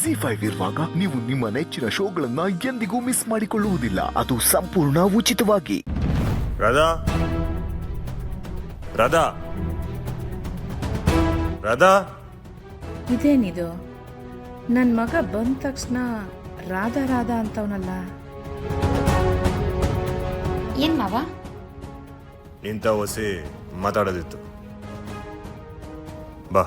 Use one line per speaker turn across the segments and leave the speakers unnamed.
ಜಿ5 ಇರುವಾಗ ನೀವು ನಿಮ್ಮ ನೆಚ್ಚಿನ ಶೋಗಳನ್ನ ಎಂದಿಗೂ ಮಿಸ್ ಮಾಡಿಕೊಳ್ಳುವುದಿಲ್ಲ. ಅದು ಸಂಪೂರ್ಣ ಉಚಿತವಾಗಿ.
ರಾಧಾ ರಾಧಾ ರಾಧಾ,
ಇದೇನಿದು? ನನ್ನ ಮಗ ಬಂದ ತಕ್ಷಣ ರಾಧಾ ರಾಧಾ ಅಂತವನಲ್ಲ.
ಏನ್ ಮಾವ?
ಇಂಥ ಹೊಸಿ ಮಾತಾಡೋದಿತ್ತು. ಬಾ.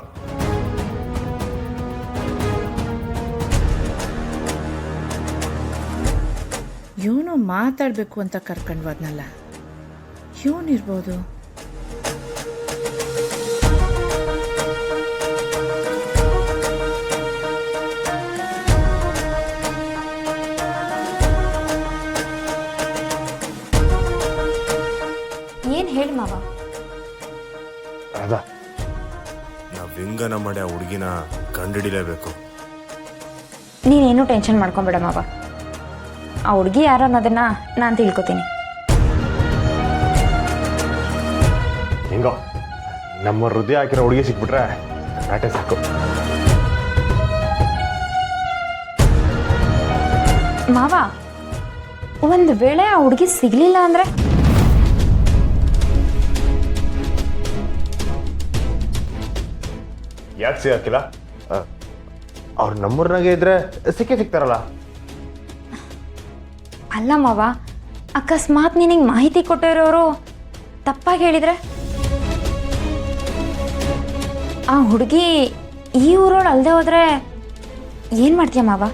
ಇವನು ಮಾತಾಡಬೇಕು ಅಂತ ಕರ್ಕೊಂಡ್ವದ್ನಲ್ಲ, ಇವನಿರ್ಬೋದು.
ಏನ್ ಹೇಳಿ ಮಾವ?
ರಾಧಾ, ನಾವು ಹೆಂಗನ ಮಾಡಿ ಆ ಹುಡುಗಿನ ಕಂಡುಹಿಡಿಲೇಬೇಕು.
ನೀನೇನು ಟೆನ್ಷನ್ ಮಾಡ್ಕೊಂಬೇಡ ಮಾವ. ಆ ಹುಡುಗಿ ಯಾರು ಅನ್ನೋದನ್ನ ನಾನು ತಿಳ್ಕೊತೀನಿ.
ಹೆಂಗೋ ನಮ್ಮ ಹೃದಯ ಹಾಕಿರೋ ಹುಡುಗಿ ಸಿಕ್ಬಿಟ್ರೆ ನಾಟೆ ಸಾಕು.
ಮಾವ, ಒಂದು ವೇಳೆ ಆ ಹುಡುಗಿ ಸಿಗ್ಲಿಲ್ಲ ಅಂದ್ರೆ?
ಯಾಕೆ ಸಿಗಾಕಿಲ್ಲ? ಅವ್ರು ನಮ್ಮೂರ್ನಾಗೆ ಇದ್ರೆ ಸಿಗ್ತಾರಲ್ಲ.
ಅಲ್ಲ ಮಾವ, ಅಕಸ್ಮಾತ್ ನಿನಗೆ ಮಾಹಿತಿ ಕೊಟ್ಟಿರೋರು ತಪ್ಪಾಗಿ ಹೇಳಿದ್ರೆ? ಆ ಹುಡುಗಿ ಈ ಊರೋಳು ಅಲ್ಲದೆ ಹೋದ್ರೆ ಏನು ಮಾಡ್ತೀಯ ಮಾವ?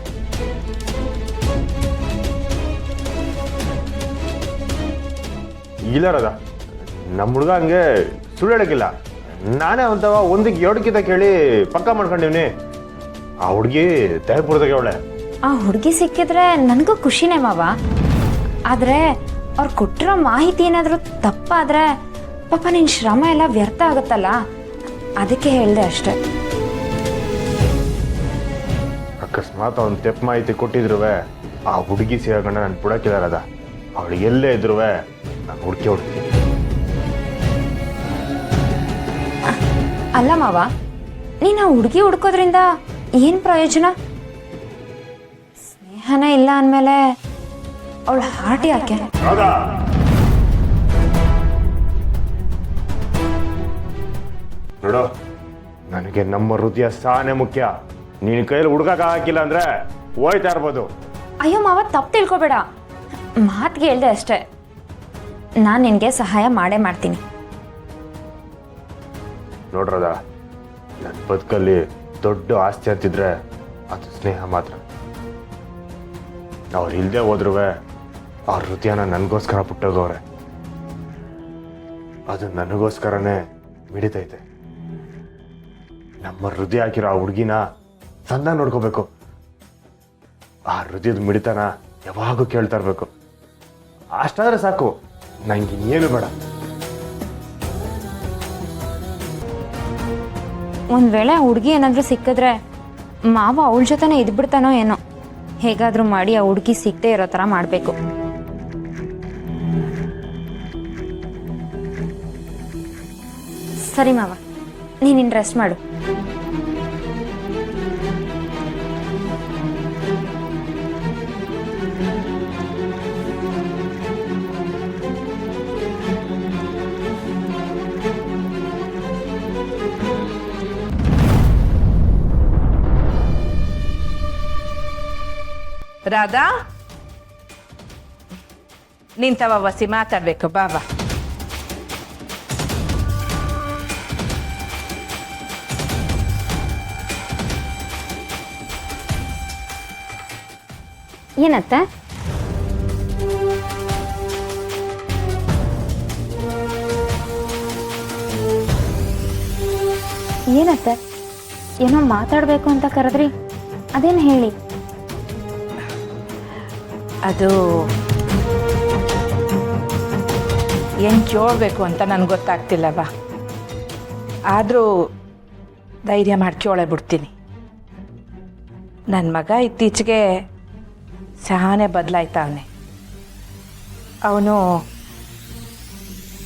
ಇಲ್ಲ ರಾಧಾ, ನಮ್ಮ ಹುಡುಗ ಹಂಗೆ ಸುಳ್ಳು ಹೇಳಕ್ಕಿಲ್ಲ. ನಾನೇ ಅಂತವ ಒಂದಕ್ಕೆ ಎರಡಕ್ಕಿಂತ ಕೇಳಿ ಪಕ್ಕ ಮಾಡ್ಕೊಂಡಿವ್ನಿ. ಆ ಹುಡುಗಿ ದಯಪುರದಾಗೆ ಅವಳೆ.
ಆ ಹುಡುಗಿ ಸಿಕ್ಕಿದ್ರೆ ನನಗೂ ಖುಷಿನೇ ಮಾವ. ಆದರೆ ಅವ್ರು ಕೊಟ್ಟಿರೋ ಮಾಹಿತಿ ಏನಾದರೂ ತಪ್ಪಾದರೆ ಪಾಪ ನಿನ್ನ ಶ್ರಮ ಎಲ್ಲ ವ್ಯರ್ಥ ಆಗುತ್ತಲ್ಲ, ಅದಕ್ಕೆ ಹೇಳಿದೆ ಅಷ್ಟೆ.
ಅಕಸ್ಮಾತ್ ಅವ್ನು ತೆಪ್ಪ ಮಾಹಿತಿ ಕೊಟ್ಟಿದ್ರುವೆ ಆ ಹುಡುಗಿ ಸಿಗೋಣ ನಾನು ಬಿಡಕ್ಕಿಲ್ಲ ರಾಧಾ. ಅವಳಿಗೆ ಎಲ್ಲೇ ಇದ್ರುವೆ ನಾನು ಹುಡುಕ್ತೀನಿ.
ಅಲ್ಲ ಮಾವ, ನೀನು ಆ ಹುಡುಗಿ ಹುಡ್ಕೋದ್ರಿಂದ ಏನು ಪ್ರಯೋಜನ? ಸ್ನೇಹನೇ ಇಲ್ಲ ಅಂದಮೇಲೆ ಅವಳ ಹಾರ್ಟ್ ಯಾಕೆ?
ನೋಡು, ನನಗೆ ನಮ್ಮ ಹೃದಯ ಸಾನೆ ಮುಖ್ಯ. ನಿನ್ನ ಕೈಯಲ್ಲಿ ಹುಡುಗಕ್ಕೆ ಹಾಕಿಲ್ಲ ಅಂದ್ರೆ ಹೋಯ್ತಾ ಇರ್ಬೋದು.
ಅಯ್ಯೋ ಮಾವ, ತಪ್ಪು ತಿಳ್ಕೊಬೇಡ. ಮಾತಿಗೆ ಹೇಳ್ದೆ ಅಷ್ಟೇ. ನಾನು ನಿನಗೆ ಸಹಾಯ ಮಾಡೇ ಮಾಡ್ತೀನಿ.
ನೋಡ್ರದ, ನನ್ನ ಬದುಕಲ್ಲಿ ದೊಡ್ಡ ಆಸ್ತಿ ಅಂತಿದ್ರೆ ಅದು ಸ್ನೇಹ ಮಾತ್ರ. ಅವ್ರು ಇಲ್ಲದೆ ಹೋದ್ರುವೆ ಅವ್ರ ಹೃದಯನ ನನಗೋಸ್ಕರ ಪುಟ್ಟೋಗವ್ರೆ. ಅದು ನನಗೋಸ್ಕರನೇ ಮಿಡಿತೈತೆ. ನಮ್ಮ ಹೃದಯ ಹಾಕಿರೋ ಆ ಹುಡುಗಿನ ಚಂದ ನೋಡ್ಕೋಬೇಕು. ಆ ಹೃದಯದ ಮಿಡಿತನ ಯಾವಾಗೂ ಕೇಳ್ತಾ ಇರ್ಬೇಕು. ಅಷ್ಟಾದ್ರೆ ಸಾಕು, ನಂಗೆ ಇನ್ನೇನು ಬೇಡ.
ಒಂದು ವೇಳೆ ಆ ಹುಡುಗಿ ಏನಾದರೂ ಸಿಕ್ಕಿದ್ರೆ ಮಾವ ಅವಳ ಜೊತೆನೇ ಇದ್ಬಿಡ್ತಾನೋ ಏನೋ. ಹೇಗಾದರೂ ಮಾಡಿ ಆ ಹುಡುಗಿ ಸಿಗದೆ ಇರೋ ಥರ ಮಾಡಬೇಕು. ಸರಿ ಮಾವ, ನೀನು ರೆಸ್ಟ್ ಮಾಡು.
ರಾಧಾ, ನಿಂತವ ವಸಿ ಮಾತಾಡ್ಬೇಕು. ಬಾಬಾ,
ಏನತ್ತ? ಏನತ್ತ? ಏನೋ ಮಾತಾಡಬೇಕು ಅಂತ ಕರೆದ್ರಿ, ಅದೇನು ಹೇಳಿ?
ಅದು ಏನು ಕೇಳಬೇಕು ಅಂತ ನನಗೆ ಗೊತ್ತಾಗ್ತಿಲ್ಲ ಬಾ. ಆದರೂ ಧೈರ್ಯ ಮಾಡಿ ಕೇಳೇ ಬಿಡ್ತೀನಿ. ನನ್ನ ಮಗ ಇತ್ತೀಚೆಗೆ ಶಾನೆ ಬದಲಾಯ್ತಾವನೆ. ಅವನು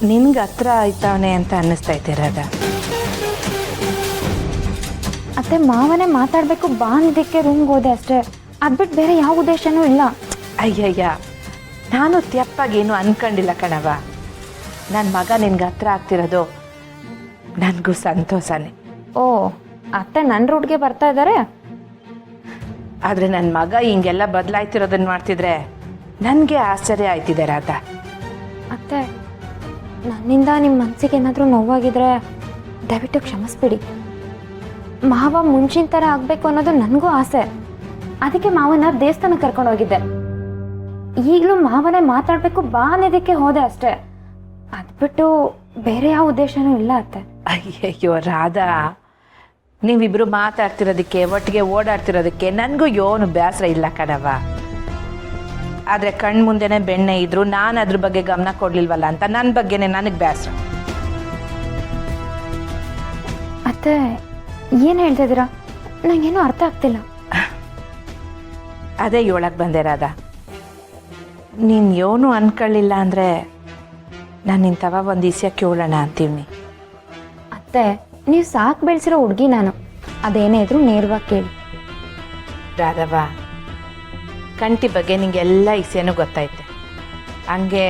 ನಿನ್ಗೆ ಹತ್ರ ಆಯ್ತಾವನೆ ಅಂತ ಅನ್ನಿಸ್ತೈತೆ ರಾಧಾ.
ಅತ್ತೆ ಮಾವನೇ ಮಾತಾಡಬೇಕು ಬಾ ಅಂದಿದ್ದಕ್ಕೆ ರೂಮ್ಗೆ ಹೋದೆ ಅಷ್ಟೇ. ಅದ್ಬಿಟ್ಟು ಬೇರೆ ಯಾವ ಉದ್ದೇಶನೂ ಇಲ್ಲ.
ಅಯ್ಯಯ್ಯ, ನಾನು ತೆಪ್ಪಾಗೇನು ಅನ್ಕೊಂಡಿಲ್ಲ ಕಣವ. ನನ್ನ ಮಗ ನಿನ್ಗೆ ಹತ್ರ ಆಗ್ತಿರೋದು ನನಗೂ ಸಂತೋಷನೇ.
ಓ, ಅತ್ತೆ ನನ್ನ ರೂಟ್ಗೆ ಬರ್ತಾ ಇದ್ದಾರೆ.
ಆದರೆ ನನ್ನ ಮಗ ಹಿಂಗೆಲ್ಲ ಬದಲಾಯ್ತಿರೋದನ್ನು ಮಾಡ್ತಿದ್ರೆ ನನಗೆ ಆಶ್ಚರ್ಯ ಆಯ್ತಿದೆ ರಾಧ.
ಅತ್ತೆ, ನನ್ನಿಂದ ನಿಮ್ಮ ಮನಸ್ಸಿಗೆ ಏನಾದರೂ ನೋವಾಗಿದ್ರೆ ದಯವಿಟ್ಟು ಕ್ಷಮಿಸ್ಬಿಡಿ. ಮಾವ ಮುಂಚಿನ ಥರ ಆಗಬೇಕು ಅನ್ನೋದು ನನಗೂ ಆಸೆ. ಅದಕ್ಕೆ ಮಾವನ ದೇವಸ್ಥಾನಕ್ಕೆ ಕರ್ಕೊಂಡು ಹೋಗಿದ್ದೆ. ಈಗಲೂ ಮಾವನೇ ಮಾತಾಡಬೇಕು ಬಾ ಅನ್ನೋದಕ್ಕೆ ಹೋದೆ ಅಷ್ಟೇ. ಅದ್ಬಿಟ್ಟು ಬೇರೆ ಯಾವ ಉದ್ದೇಶನೂ ಇಲ್ಲ ಅತ್ತೆ.
ಅಯ್ಯಯ್ಯೋ ರಾಧಾ, ನೀವಿಬ್ರು ಮಾತಾಡ್ತಿರೋದಕ್ಕೆ ಒಟ್ಟಿಗೆ ಓಡಾಡ್ತಿರೋದಕ್ಕೆ ನನಗೂ ಏನು ಬೇಸರ ಇಲ್ಲ ಕಣವ. ಆದರೆ ಕಣ್ಣು ಮುಂದೆನೇ ಬೆಣ್ಣೆ ಇದ್ರು ನಾನು ಅದ್ರ ಬಗ್ಗೆ ಗಮನ ಕೊಡ್ಲಿಲ್ವಲ್ಲ ಅಂತ ನನ್ನ ಬಗ್ಗೆನೇ ನನಗೆ ಬೇಸರ.
ಅತ್ತೆ ಏನು ಹೇಳ್ತಾ ಇದ್ದೀರಾ? ನಂಗೇನೂ ಅರ್ಥ ಆಗ್ತಿಲ್ಲ.
ಅದೇ ಹೇಳಕ್ಕೆ ಬಂದೆ ರಾಧಾ. ನೀನು ಏನು ಅನ್ಕೊಳ್ಳಿಲ್ಲ ಅಂದರೆ ನಾನು ನಿಂತವ ಒಂದು ವಿಷಯ ಕೇಳೋಣ ಅಂತೀವಿ.
ಅತ್ತೆ, ನೀವು ಸಾಕು ಬೆಳೆಸಿರೋ ಹುಡುಗಿ ನಾನು. ಅದೇನೇ ಇದ್ರೂ ನೇರವಾಗಿ ಕೇಳಿ.
ರಾಧವ, ಕಂಟಿ ಬಗ್ಗೆ ನಿಂಗೆಲ್ಲ ವಿಷಯನೂ ಗೊತ್ತೈತೆ. ಹಂಗೆ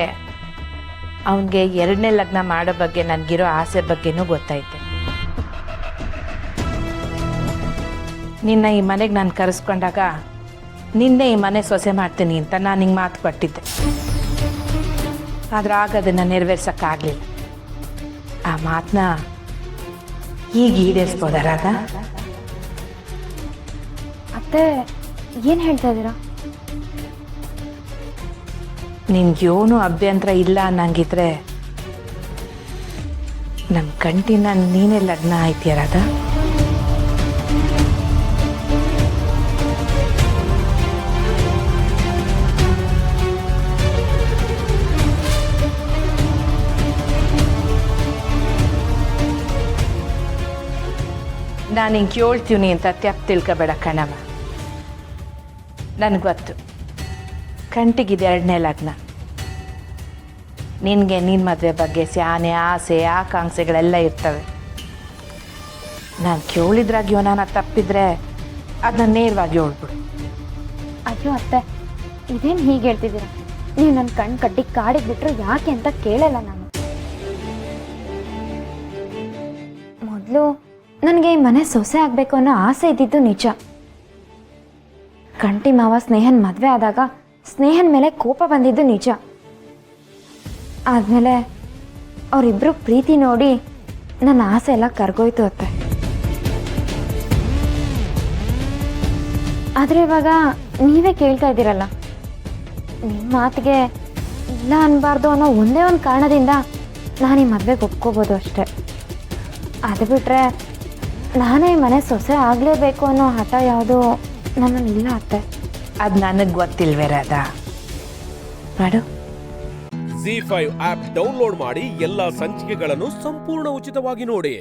ಅವನಿಗೆ 2ನೇ ಲಗ್ನ ಮಾಡೋ ಬಗ್ಗೆ ನನಗಿರೋ ಆಸೆ ಬಗ್ಗೆನೂ ಗೊತ್ತೈತೆ. ನಿನ್ನ ಈ ಮನೆಗೆ ನಾನು ಕರೆಸ್ಕೊಂಡಾಗ ನಿನ್ನೆ ಈ ಮನೆ ಸೊಸೆ ಮಾಡ್ತೀನಿ ಅಂತ ನಾನು ಹಿಂಗೆ ಮಾತು ಕೊಟ್ಟಿದ್ದೆ. ಆದರೆ ಆಗ ಅದನ್ನು ನೆರವೇರ್ಸೋಕ್ಕಾಗಲಿಲ್ಲ. ಆ ಮಾತನ್ನ ಈಗ ಈಡೇರಿಸ್ಬೋದ ರಾಧಾ?
ಅತ್ತೆ ಏನು ಹೇಳ್ತಾ ಇದ್ದೀರಾ?
ನಿನ್ಗೇನು ಅಭ್ಯಂತರ ಇಲ್ಲ ಅನ್ನಂಗಿದ್ರೆ ನಮ್ಮ ಕಂಟಿನ ನೀನೇ ಲಗ್ನ ಆಯ್ತೀಯ ರಾಧಾ? ನಾನು ಹಿಂಗೆ ಕೇಳ್ತೀವಿ ಅಂತ ತೆಪ್ಪ ತಿಳ್ಕೊಬೇಡ ಕಣವ. ನನಗೆ ಗೊತ್ತು ಕಂಟಿಗಿದೆ 2ನೇ ಲಗ್ನ. ನಿನಗೆ ನಿನ್ನ ಮದುವೆ ಬಗ್ಗೆ ಸ್ಯಾನೆ ಆಸೆ ಆಕಾಂಕ್ಷೆಗಳೆಲ್ಲ ಇರ್ತವೆ. ನಾನು ಕೇಳಿದ್ರಾಗ್ಯೋ ನಾನು ತಪ್ಪಿದ್ರೆ ಅದನ್ನ ನೇರವಾಗಿ ಹೇಳ್ಬಿಡು.
ಅಯ್ಯೋ ಅತ್ತೆ, ಇದೇನು ಹೀಗೆ ಹೇಳ್ತಿದ್ದೀರಾ? ನೀವು ನನ್ನ ಕಣ್ಣು ಕಟ್ಟಿ ಕಾಡಿಗೆ ಬಿಟ್ಟರು ಯಾಕೆ ಅಂತ ಕೇಳಲ್ಲ ನಾನು. ಮೊದಲು ನನಗೆ ಈ ಮನೆ ಸೊಸೆ ಆಗಬೇಕು ಅನ್ನೋ ಆಸೆ ಇದ್ದಿದ್ದು ನಿಜ. ಕಂಟಿ ಮಾವ ಸ್ನೇಹನ್ ಮದುವೆ ಆದಾಗ ಸ್ನೇಹನ್ ಮೇಲೆ ಕೋಪ ಬಂದಿದ್ದು ನಿಜ. ಆದಮೇಲೆ ಅವರಿಬ್ಬರು ಪ್ರೀತಿ ನೋಡಿ ನನ್ನ ಆಸೆ ಎಲ್ಲ ಕರ್ಗೋಯ್ತು ಅತ್ತೆ. ಆದರೆ ಇವಾಗ ನೀವೇ ಕೇಳ್ತಾ ಇದ್ದೀರಲ್ಲ, ನಿಮ್ಮ ಮಾತಿಗೆ ಇಲ್ಲ ಅನ್ನಬಾರ್ದು ಅನ್ನೋ ಒಂದೇ ಒಂದು ಕಾರಣದಿಂದ ನಾನು ಈ ಮದುವೆಗೆ ಒಪ್ಕೋಬೋದು ಅಷ್ಟೆ. ಅದು ಬಿಟ್ಟರೆ ನಾನೇ ಈ ಮನೆ ಸೊಸೆ ಆಗಲೇಬೇಕು ಅನ್ನೋ ಹಠ ಯಾವುದೂ ನನ್ನಲ್ಲಿಲ್ಲ ಅತ್ತೆ.
ಅದು ನನಗೆ ಗೊತ್ತಿಲ್ವೇ ರಾಧಾ? ಮಾಡು.
ZEE5 ಆಪ್ ಡೌನ್ಲೋಡ್ ಮಾಡಿ ಎಲ್ಲಾ ಸಂಚಿಕೆಗಳನ್ನು ಸಂಪೂರ್ಣ ಉಚಿತವಾಗಿ ನೋಡಿ.